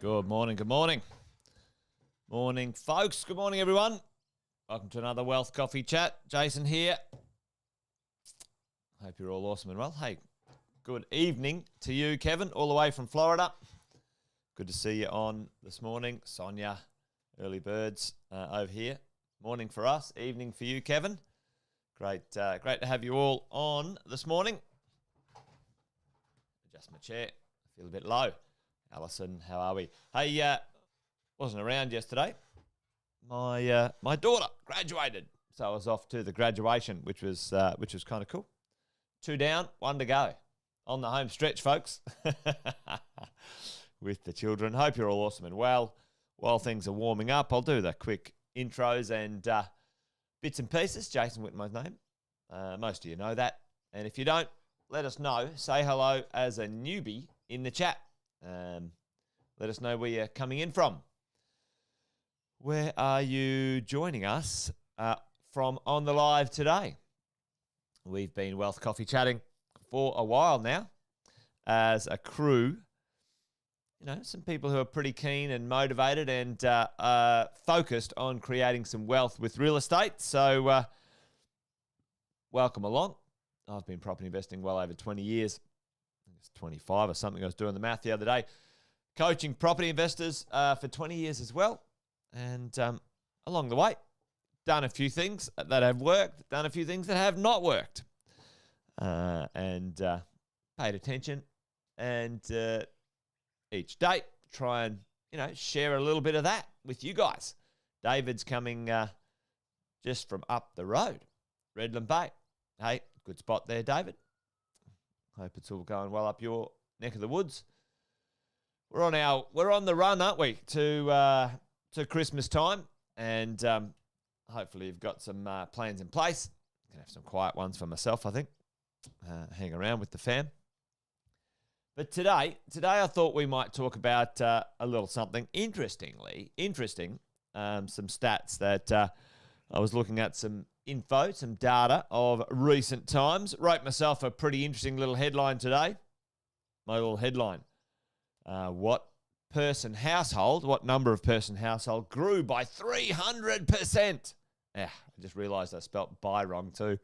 Good morning, good morning. Morning, folks. Good morning, everyone. Welcome to another Wealth Coffee Chat. Jason here. Hope you're all awesome and well. Hey, good evening to you, Kevin, all the way from Florida. Good to see you on this morning. Sonia, early birds over here. Morning for us, evening for you, Kevin. Great to have you all on this morning. Adjust my chair. I feel a bit low. Alison, how are we? Hey, wasn't around yesterday. My daughter graduated, so I was off to the graduation, which was kind of cool. 2 down, 1 to go on the home stretch, folks. With the children. Hope you're all awesome and well. While things are warming up, I'll do the quick intros and bits and pieces. Jason Whitmore's name. Most of you know that, and if you don't, let us know. Say hello as a newbie in the chat. Let us know where you're coming in from. Where are you joining us from on the live today? We've been Wealth Coffee chatting for a while now as a crew. You know, some people who are pretty keen and motivated and focused on creating some wealth with real estate. So welcome along. I've been property investing well over 20 years. 25 or something. I was doing the math the other day. Coaching property investors for 20 years as well. And along the way, done a few things that have worked, done a few things that have not worked. And paid attention. And each day, try and, share a little bit of that with you guys. David's coming just from up the road, Redland Bay. Hey, good spot there, David. Hope it's all going well up your neck of the woods. We're on the run, aren't we, to Christmas time, and hopefully you've got some plans in place. Gonna have some quiet ones for myself, I think. Hang around with the fam. But today I thought we might talk about a little something interesting. Some stats that I was looking at, some info, some data of recent times. Wrote myself a pretty interesting little headline today. My little headline. What number of person household grew by 300%? Yeah, I just realised I spelt buy wrong too.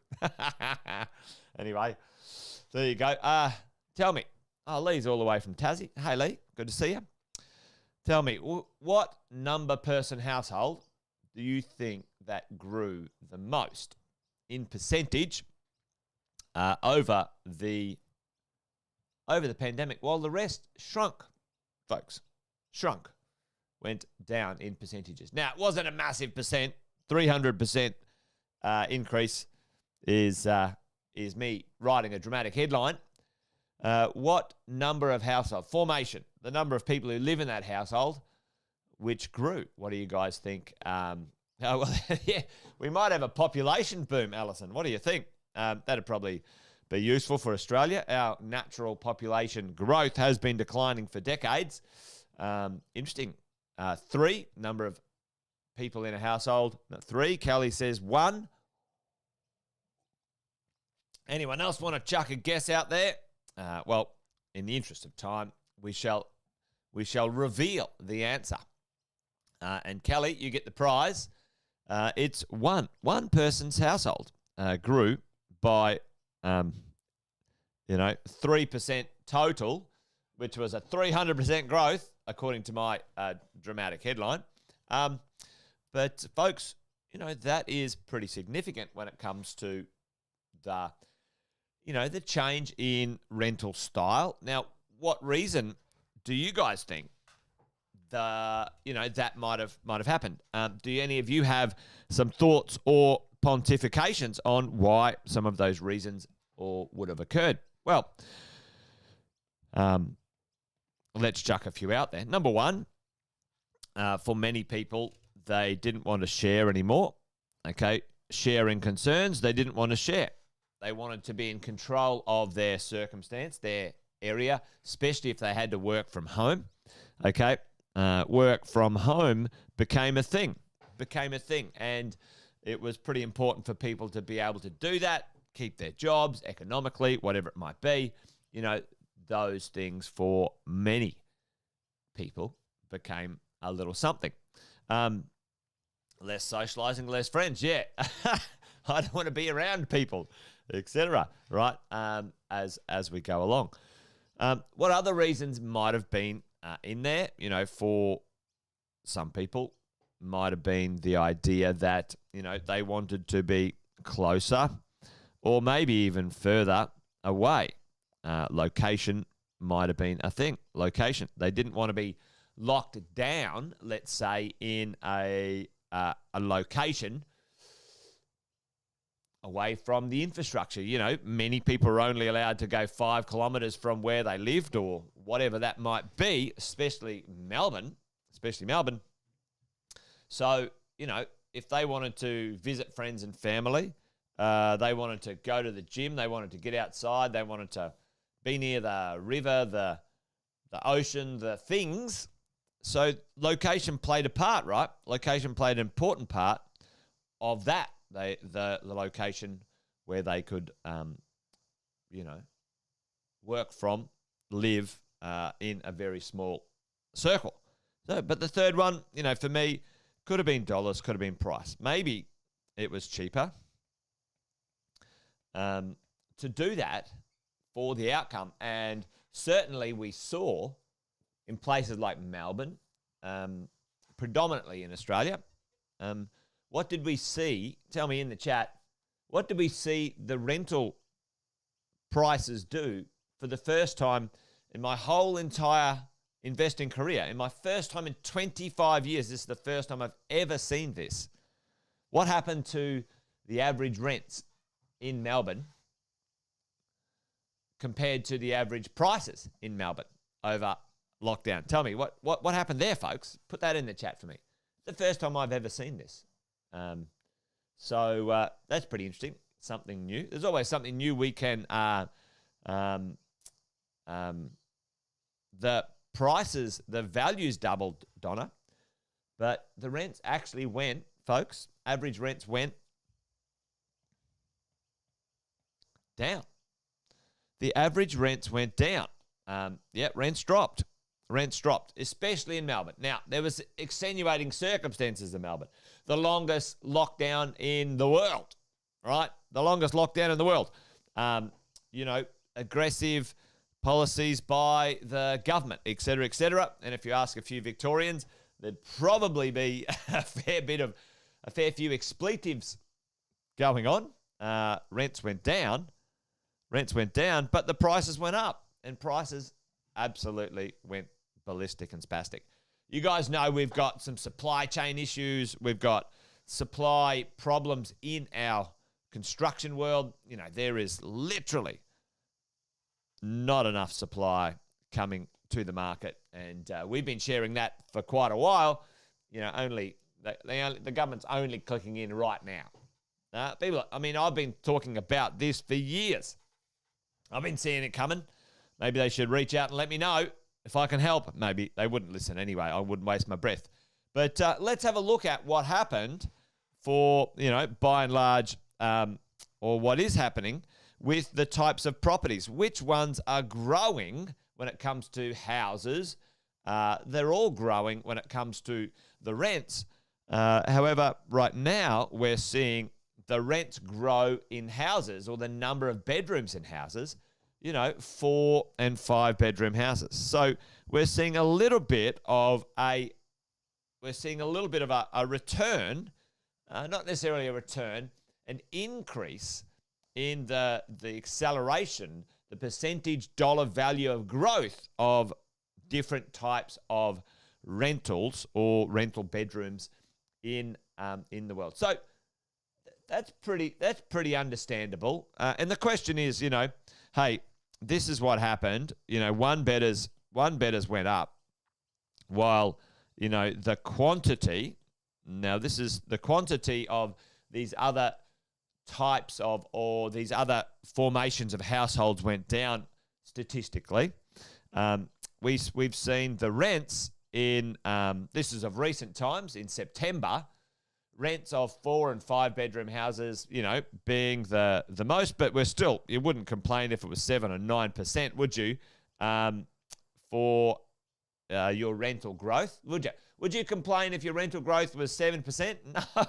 Anyway, there you go. Tell me. Oh, Lee's all the way from Tassie. Hey, Lee, good to see you. Tell me, what number person household do you think that grew the most in percentage over the pandemic, while the rest shrunk, folks? Shrunk, went down in percentages. Now, it wasn't a massive percent. 300% increase is me writing a dramatic headline. What number of household formation, the number of people who live in that household, which grew? What do you guys think? Oh, well, yeah, we might have a population boom, Alison. What do you think? That'd probably be useful for Australia. Our natural population growth has been declining for decades. Interesting. 3, number of people in a household. 3. Kelly says 1. Anyone else want to chuck a guess out there? Well, in the interest of time, we shall reveal the answer. And Kelly, you get the prize. It's one person's household grew by 3% total, which was a 300% growth according to my dramatic headline. But folks, that is pretty significant when it comes to the change in rental style. Now, what reason do you guys think that might have happened? Do any of you have some thoughts or pontifications on why some of those reasons or would have occurred? Well, let's chuck a few out there. Number one, for many people, they didn't want to share anymore. Okay, sharing concerns, they didn't want to share. They wanted to be in control of their circumstance, their area, especially if they had to work from home. Okay, work from home became a thing, and it was pretty important for people to be able to do that, keep their jobs economically, whatever it might be. Those things for many people became a little something. Less socializing, less friends. Yeah, I don't want to be around people, etc. Right? As we go along. What other reasons might have been in there? You know, for some people, might have been the idea that, you know, they wanted to be closer or maybe even further away. Location might have been a thing. Location. They didn't want to be locked down, let's say, in a location away from the infrastructure. You know, many people are only allowed to go 5 kilometres from where they lived or whatever that might be, especially Melbourne. So, you know, if they wanted to visit friends and family, they wanted to go to the gym, they wanted to get outside, they wanted to be near the river, the ocean, the things. So location played a part, right? Location played an important part of that. The location where they could, you know, work from, live in a very small circle. So, but the third one, you know, for me, could have been dollars, could have been price. Maybe it was cheaper to do that for the outcome. And certainly we saw in places like Melbourne, predominantly in Australia. What did we see? Tell me in the chat. What did we see the rental prices do for the first time in my whole entire investing career? In my first time in 25 years, this is the first time I've ever seen this. What happened to the average rents in Melbourne compared to the average prices in Melbourne over lockdown? Tell me, what happened there, folks? Put that in the chat for me. It's the first time I've ever seen this. So that's pretty interesting. Something new. There's always something new we can... the prices, the values doubled, Donna, but the rents actually went, folks. Average rents went down. The average rents went down. Rents dropped. Rents dropped, especially in Melbourne. Now, there was extenuating circumstances in Melbourne. The longest lockdown in the world, right? The longest lockdown in the world. You know, aggressive policies by the government, et cetera, et cetera. And if you ask a few Victorians, there'd probably be a fair few expletives going on. Rents went down, but the prices went up, and prices absolutely went ballistic and spastic. You guys know we've got some supply chain issues. We've got supply problems in our construction world. You know, there is literally not enough supply coming to the market, and we've been sharing that for quite a while. You know, the government's only clicking in right now. People, I mean, I've been talking about this for years. I've been seeing it coming. Maybe they should reach out and let me know if I can help. Maybe they wouldn't listen anyway. I wouldn't waste my breath. But let's have a look at what happened for, you know, by and large, or what is happening with the types of properties. Which ones are growing when it comes to houses? They're all growing when it comes to the rents. However, right now we're seeing the rents grow in houses, or the number of bedrooms in houses, you know, 4 and 5 bedroom houses. So we're seeing a little bit of a return, not necessarily a return, an increase in the acceleration, the percentage dollar value of growth of different types of rentals or rental bedrooms in the world. So that's pretty understandable. And the question is, you know, hey, this is what happened. You know, one bedders went up, while, you know, the quantity. Now, this is the quantity of these other types of, or these other formations of households went down statistically. We've seen the rents in, this is of recent times, in September, rents of 4 and 5 bedroom houses, you know, being the most, but we're still, you wouldn't complain if it was 7 or 9%, would you? For your rental growth, would you? Would you complain if your rental growth was 7%? No,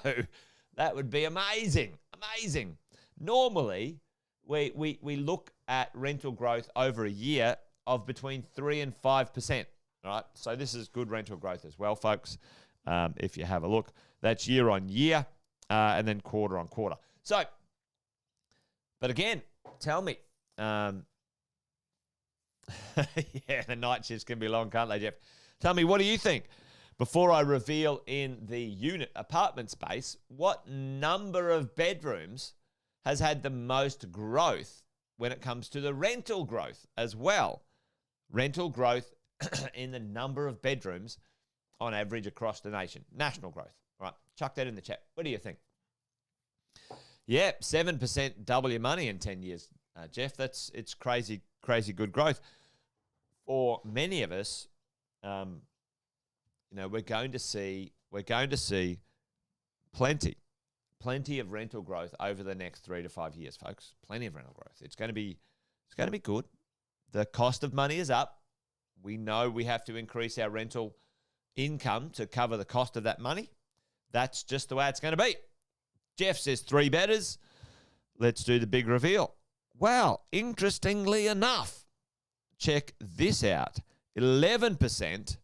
that would be amazing. Amazing. Normally, we look at rental growth over a year of between 3 and 5%. All right, so this is good rental growth as well, folks. If you have a look, that's year on year and then quarter on quarter. So, but again, tell me, yeah, the night shifts can be long, can't they, Jeff? Tell me, what do you think? Before I reveal in the unit apartment space, what number of bedrooms has had the most growth when it comes to the rental growth as well? Rental growth in the number of bedrooms on average across the nation. National growth. All right, chuck that in the chat. What do you think? Yeah, 7% double your money in 10 years, Jeff. It's crazy, crazy good growth. For many of us, we're going to see plenty of rental growth over the next 3 to 5 years, folks. Plenty of rental growth. It's going to be good. The cost of money is up. We know we have to increase our rental income to cover the cost of that money. That's just the way it's going to be. Jeff says 3 betters. Let's do the big reveal. Well, interestingly enough, check this out. 11%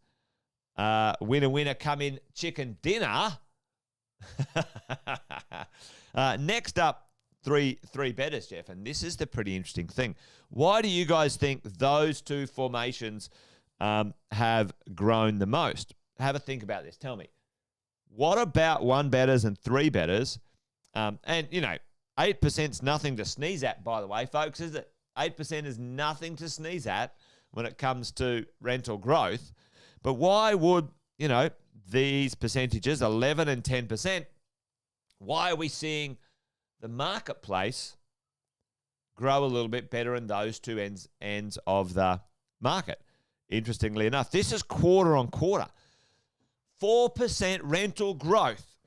winner come in chicken dinner. Next up, three betters, Jeff. And this is the pretty interesting thing. Why do you guys think those two formations have grown the most? Have a think about this. Tell me. What about 1 betters and 3 betters? And, 8% is nothing to sneeze at, by the way, folks, is it? 8% is nothing to sneeze at when it comes to rental growth. But why would, these percentages, 11 and 10%, why are we seeing the marketplace grow a little bit better in those two ends of the market? Interestingly enough, this is quarter on quarter. 4% rental growth.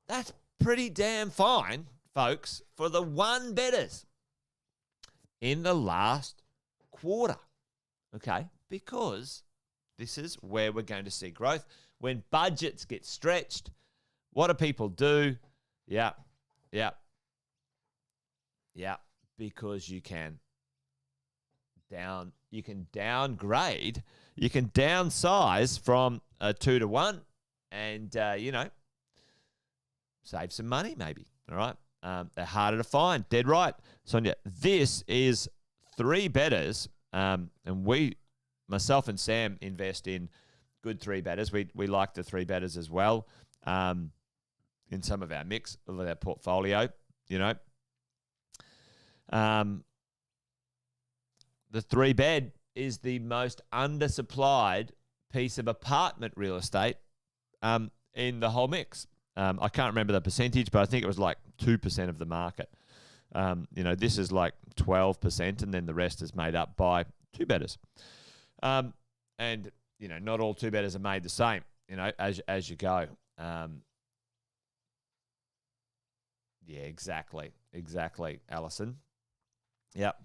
That's pretty damn fine, folks, for the 1 betters in the last quarter. Okay? Because this is where we're going to see growth. When budgets get stretched, what do people do? Yeah. Because you can downgrade, you can downsize from a 2 to 1 and, save some money maybe, all right? They're harder to find, dead right. Sonia, this is 3 betters, and myself and Sam invest in good 3 betters. We like the 3 betters as well in some of our mix of our portfolio, The 3 bed is the most undersupplied piece of apartment real estate in the whole mix. I can't remember the percentage, but I think it was like 2% of the market. This is like 12%, and then the rest is made up by 2 betters. And, not all 2 betters are made the same, as you go. Yeah, exactly, Alison. Yep.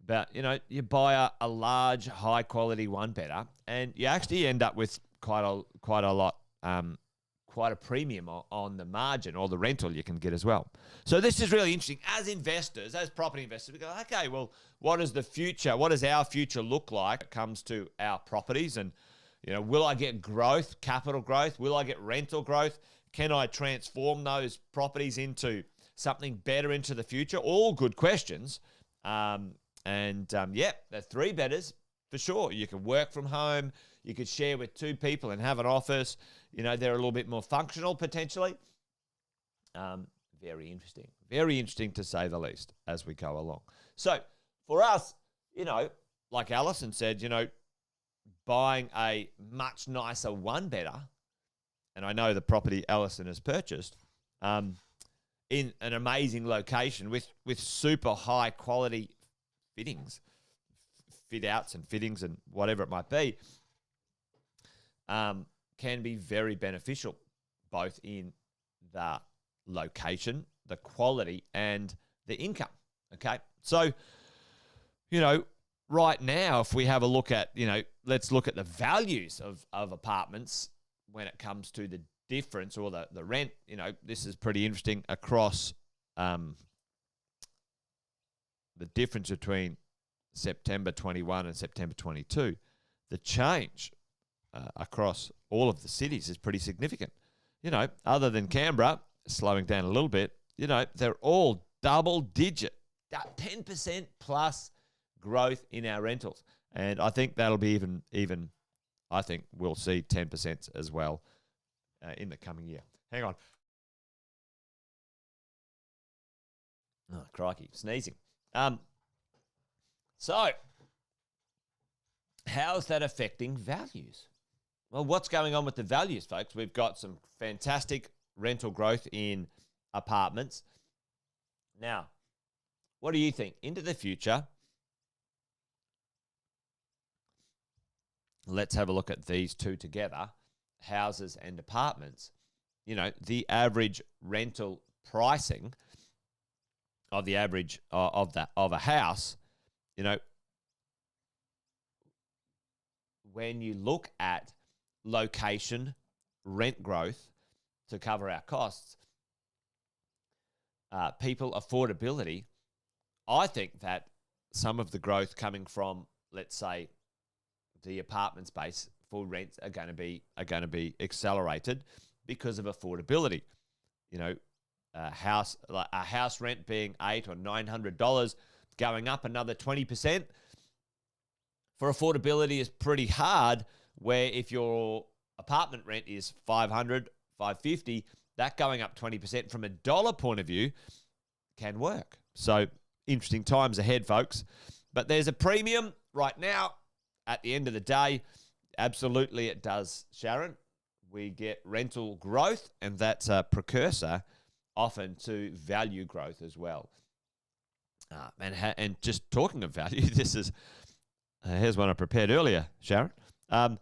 But, you buy a large, high-quality 1 better, and you actually end up with quite a lot, quite a premium on the margin or the rental you can get as well. So this is really interesting. As investors, as property investors, we go, okay, well, what is the future? What does our future look like when it comes to our properties? And, will I get growth, capital growth? Will I get rental growth? Can I transform those properties into something better into the future? All good questions. The 3 betters, for sure. You can work from home. You could share with 2 people and have an office. They're a little bit more functional potentially. Very interesting. Very interesting to say the least as we go along. So for us, like Alison said, buying a much nicer 1 better, and I know the property Alison has purchased, in an amazing location with super high quality fittings, fit outs and fittings and whatever it might be, can be very beneficial, both in the location, the quality, and the income. Okay. So, right now, if we have a look at, let's look at the values of apartments when it comes to the difference or the rent. This is pretty interesting across the difference between September 21 and September 22. The change across all of the cities is pretty significant. Other than Canberra slowing down a little bit, they're all double digit, 10% plus growth in our rentals. And I think that'll be even I think we'll see 10% as well in the coming year. Hang on. Oh, crikey, sneezing. So, how's that affecting values? Well, what's going on with the values, folks? We've got some fantastic rental growth in apartments. Now, what do you think? Into the future, let's have a look at these two together, houses and apartments. The average rental pricing of the average of a house, when you look at location, rent growth to cover our costs, people affordability, I think that some of the growth coming from, let's say, the apartment space for rents are going to be accelerated because of affordability. A house rent being $800 or $900 going up another 20% for affordability is pretty hard. Where if your apartment rent is $500, $550, that going up 20% from a dollar point of view can work. So interesting times ahead, folks. But there's a premium right now. At the end of the day, absolutely it does, Sharon. We get rental growth, and that's a precursor often to value growth as well. And just talking of value, this is here's one I prepared earlier, Sharon. Have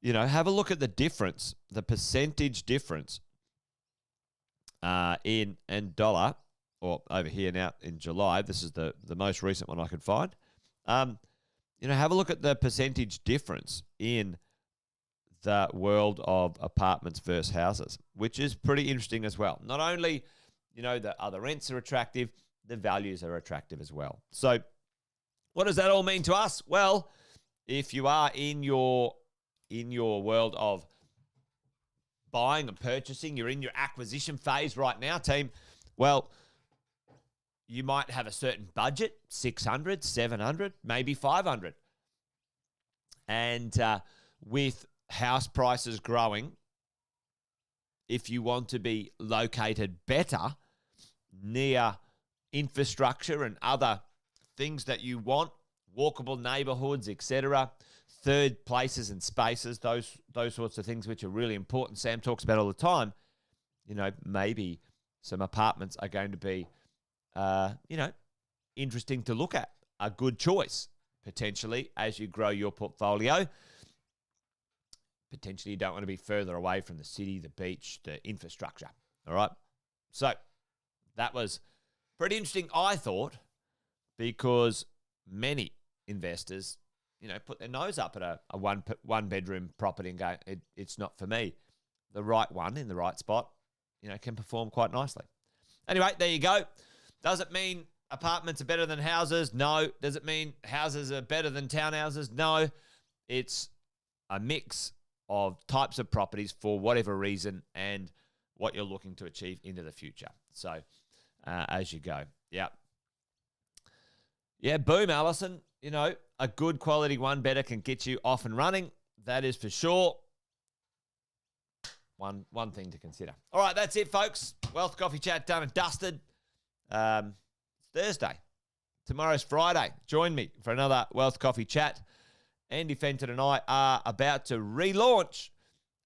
a look at the difference, the percentage difference in dollar, or over here now in July. This is the most recent one I could find. Have a look at the percentage difference in the world of apartments versus houses, which is pretty interesting as well. Not only, the other rents are attractive, the values are attractive as well. So what does that all mean to us? Well, if you are in your world of buying and purchasing, you're in your acquisition phase right now, team, well, you might have a certain budget, 600, 700, maybe 500. And with house prices growing, if you want to be located better near infrastructure and other things that you want, walkable neighborhoods, etc., third places and spaces, those sorts of things which are really important, Sam talks about all the time, maybe some apartments are going to be interesting to look at, a good choice, potentially, as you grow your portfolio. Potentially, you don't want to be further away from the city, the beach, the infrastructure. All right? So, that was pretty interesting, I thought, because many investors, put their nose up at a one-bedroom property and go, it's not for me. The right one in the right spot, can perform quite nicely. Anyway, there you go. Does it mean apartments are better than houses? No. Does it mean houses are better than townhouses? No. It's a mix of types of properties for whatever reason and what you're looking to achieve into the future. So, as you go. Yeah. Yeah, boom, Alison. A good quality one better can get you off and running. That is for sure. One thing to consider. All right, that's it, folks. Wealth Coffee Chat done and dusted. It's Thursday. Tomorrow's Friday. Join me for another Wealth Coffee Chat. Andy Fenton and I are about to relaunch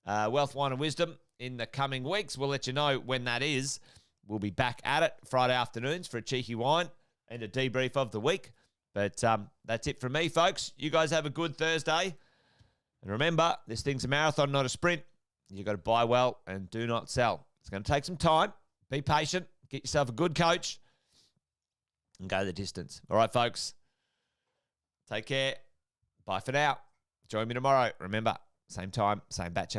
Wealth, Wine and Wisdom in the coming weeks. We'll let you know when that is. We'll be back at it Friday afternoons for a cheeky wine and a debrief of the week. But that's it from me, folks. You guys have a good Thursday. And remember, this thing's a marathon, not a sprint. You've got to buy well and do not sell. It's going to take some time. Be patient. Get yourself a good coach and go the distance. All right, folks. Take care. Bye for now. Join me tomorrow. Remember, same time, same bat channel.